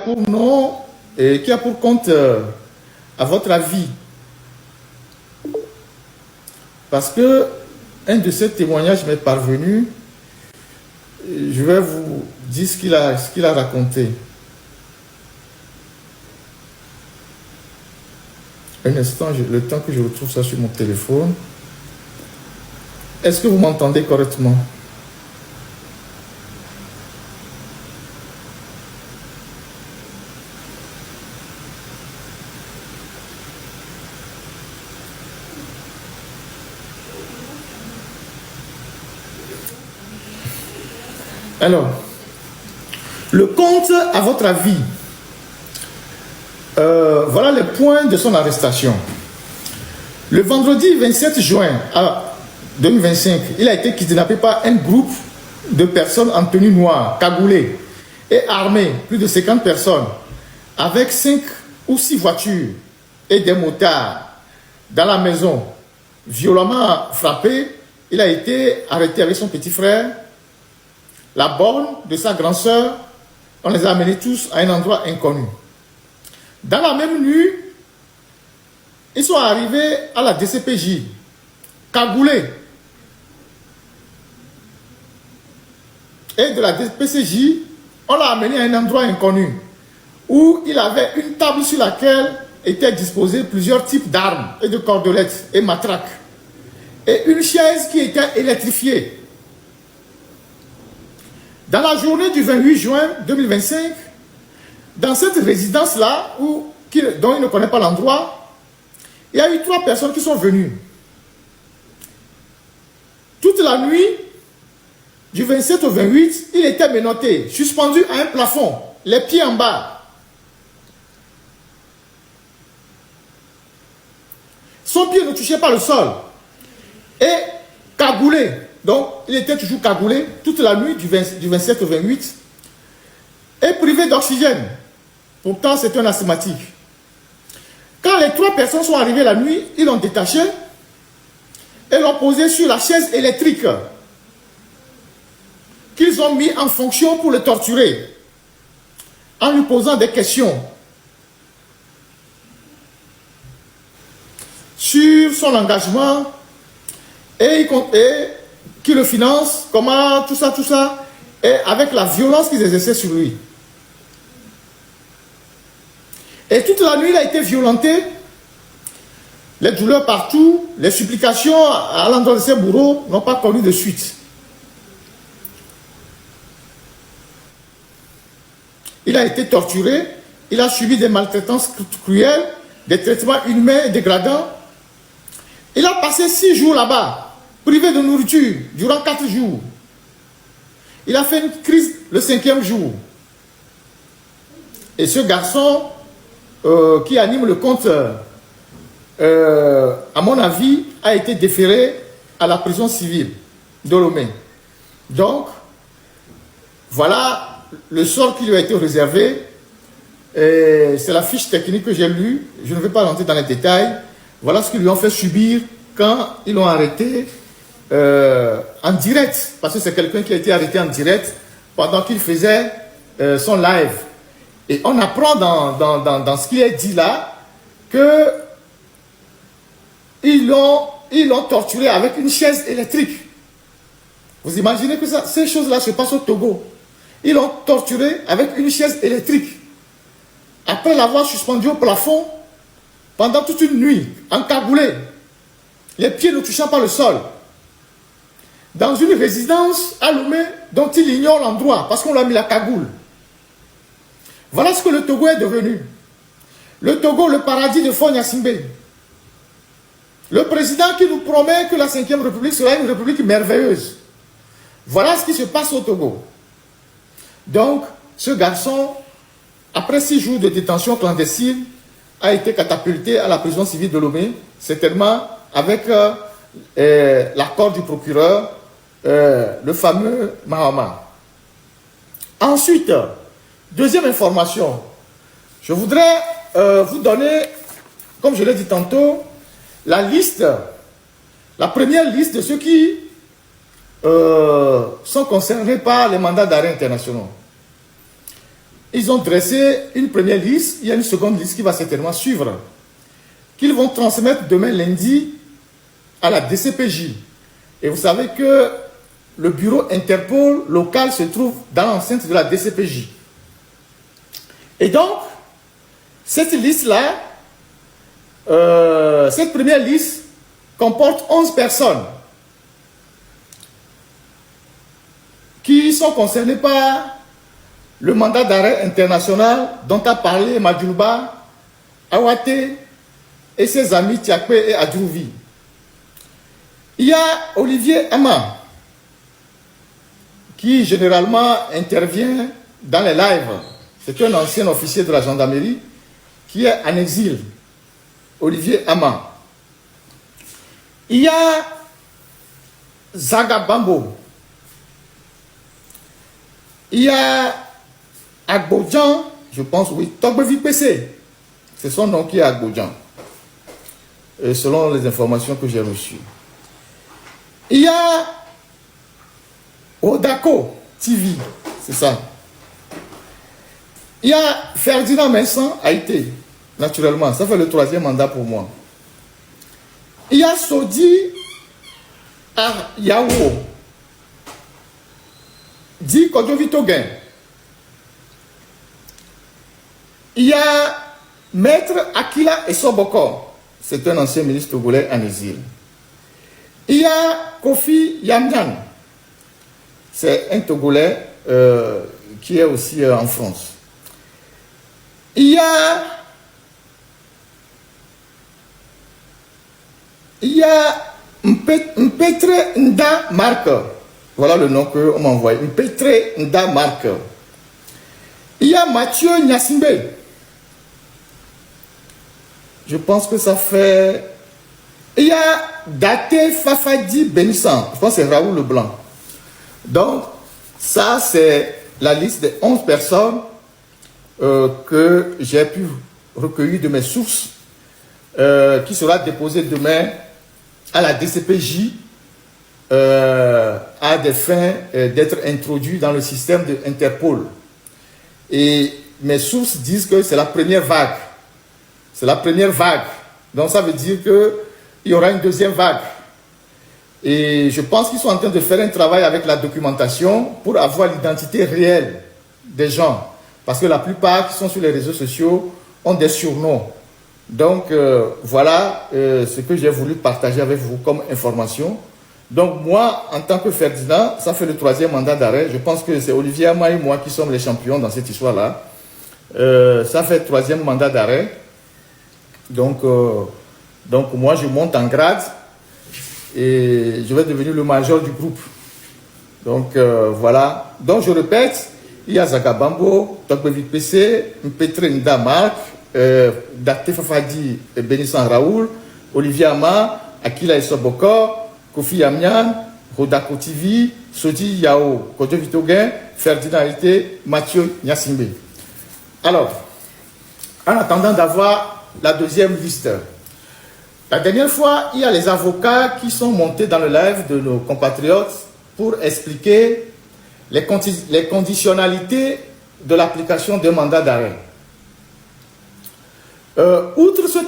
pour nom et qui a pour compte, à votre avis, parce que un de ces témoignages m'est parvenu, je vais vous dire ce qu'il a raconté. Un instant, le temps que je retrouve ça sur mon téléphone. Est-ce que vous m'entendez correctement? Alors, le compte, à votre avis, voilà les points de son arrestation. Le vendredi 27 juin 2025, il a été kidnappé par un groupe de personnes en tenue noire, cagoulées et armées, plus de 50 personnes, avec 5 ou 6 voitures et des motards dans la maison. Violemment frappé, il a été arrêté avec son petit frère. La borne de sa grande sœur, on les a amenés tous à un endroit inconnu. Dans la même nuit, ils sont arrivés à la DCPJ, cagoulés. Et de la DCPJ, on l'a amené à un endroit inconnu, où il avait une table sur laquelle étaient disposés plusieurs types d'armes et de cordelettes et matraques. Et une chaise qui était électrifiée. Dans la journée du 28 juin 2025, dans cette résidence-là, dont il ne connaît pas l'endroit, il y a eu 3 personnes qui sont venues. Toute la nuit, du 27 au 28, il était menotté, suspendu à un plafond, les pieds en bas. Son pied ne touchait pas le sol. Et cagoulé. Donc, il était toujours cagoulé toute la nuit du 27 au 28 et privé d'oxygène. Pourtant, c'est un asthmatique. Quand les 3 personnes sont arrivées la nuit, ils l'ont détaché et l'ont posé sur la chaise électrique qu'ils ont mis en fonction pour le torturer en lui posant des questions sur son engagement et qui le finance, comment, tout ça, et avec la violence qu'ils exerçaient sur lui. Et toute la nuit, il a été violenté, les douleurs partout, les supplications à l'endroit de ses bourreaux n'ont pas connu de suite. Il a été torturé, il a subi des maltraitances cruelles, des traitements inhumains et dégradants. Il a passé 6 jours là-bas, privé de nourriture, durant 4 jours. Il a fait une crise le 5e jour. Et ce garçon qui anime le compte, à mon avis, a été déféré à la prison civile de Lomé. Donc, voilà le sort qui lui a été réservé. C'est la fiche technique que j'ai lue. Je ne vais pas rentrer dans les détails. Voilà ce qu'ils lui ont fait subir quand ils l'ont arrêté en direct. Parce que c'est quelqu'un qui a été arrêté en direct pendant qu'il faisait son live. Et on apprend dans ce qui est dit là que ils l'ont torturé avec une chaise électrique. Vous imaginez que ces choses-là se passent au Togo. Ils l'ont torturé avec une chaise électrique. Après l'avoir suspendu au plafond pendant toute une nuit, encagoulé, les pieds ne touchant pas le sol, dans une résidence à Lomé dont il ignore l'endroit parce qu'on lui a mis la cagoule. Voilà ce que le Togo est devenu. Le Togo, le paradis de Faure Gnassingbé. Le président qui nous promet que la 5e République sera une république merveilleuse. Voilà ce qui se passe au Togo. Donc, ce garçon, après 6 jours de détention clandestine, a été catapulté à la prison civile de Lomé, certainement avec l'accord du procureur, le fameux Mahama. Ensuite, deuxième information, je voudrais vous donner, comme je l'ai dit tantôt, la première liste de ceux qui sont concernés par les mandats d'arrêt internationaux. ils ont dressé une première liste, il y a une seconde liste qui va certainement suivre, qu'ils vont transmettre demain lundi à la DCPJ. Et vous savez que le bureau Interpol local se trouve dans l'enceinte de la DCPJ. Et donc, cette liste-là, cette première liste comporte 11 personnes qui sont concernées par le mandat d'arrêt international dont a parlé Madjouba, Awate et ses amis Tiakpe et Adjouvi. Il y a Olivier Ama, qui généralement intervient dans les lives. C'est un ancien officier de la gendarmerie qui est en exil. Olivier Ama. Il y a Zaga Bambo. Il y a Agbodjan, je pense, oui, Togbevi PC. C'est son nom qui est Agbodjan, selon les informations que j'ai reçues. Il y a Odako TV, c'est ça. Il y a Ferdinand Vincent Haïté, naturellement, ça fait le 3e mandat pour moi. Il y a Sodi Yawo, dit Kodovitogen. Il y a Maître Akila Essoboko, c'est un ancien ministre togolais en exil. Il y a Kofi Yamyan, c'est un Togolais qui est aussi en France. Il y a Mpetre Nda Marker, voilà le nom qu'on m'a envoyé, Mpetre Nda Marker. Il y a Mathieu Nyasimbe, je pense que ça fait... Il y a Date Fafadi Benissant, je pense que c'est Raoul Leblanc. Donc, ça c'est la liste des 11 personnes que j'ai pu recueillir de mes sources, qui sera déposée demain à la DCPJ à des fins d'être introduit dans le système de Interpol. Et mes sources disent que c'est la première vague. C'est la première vague. Donc ça veut dire qu'il y aura une deuxième vague. Et je pense qu'ils sont en train de faire un travail avec la documentation pour avoir l'identité réelle des gens. Parce que la plupart qui sont sur les réseaux sociaux ont des surnoms. Donc voilà ce que j'ai voulu partager avec vous comme information. Donc moi, en tant que Ferdinand, ça fait le 3e mandat d'arrêt. Je pense que c'est Olivier Ama et moi qui sommes les champions dans cette histoire-là. Ça fait le 3e mandat d'arrêt. Donc moi, je monte en grade et je vais devenir le major du groupe. Donc voilà. Donc je répète, il y a Zagabambo, Tokbevi PC, Mpetre Nda Marc, Date Fafadi Benissant Raoul, Olivier Ama, Akila Essoboko, Kofi Yamyan, Rodako TV, Sodi Yao, Kodovitogen, Ferdinand Haïté, Mathieu Nyasimbe. Alors, en attendant d'avoir la deuxième liste, la dernière fois, il y a les avocats qui sont montés dans le live de nos compatriotes pour expliquer les conditionnalités de l'application d'un mandat d'arrêt. Outre ce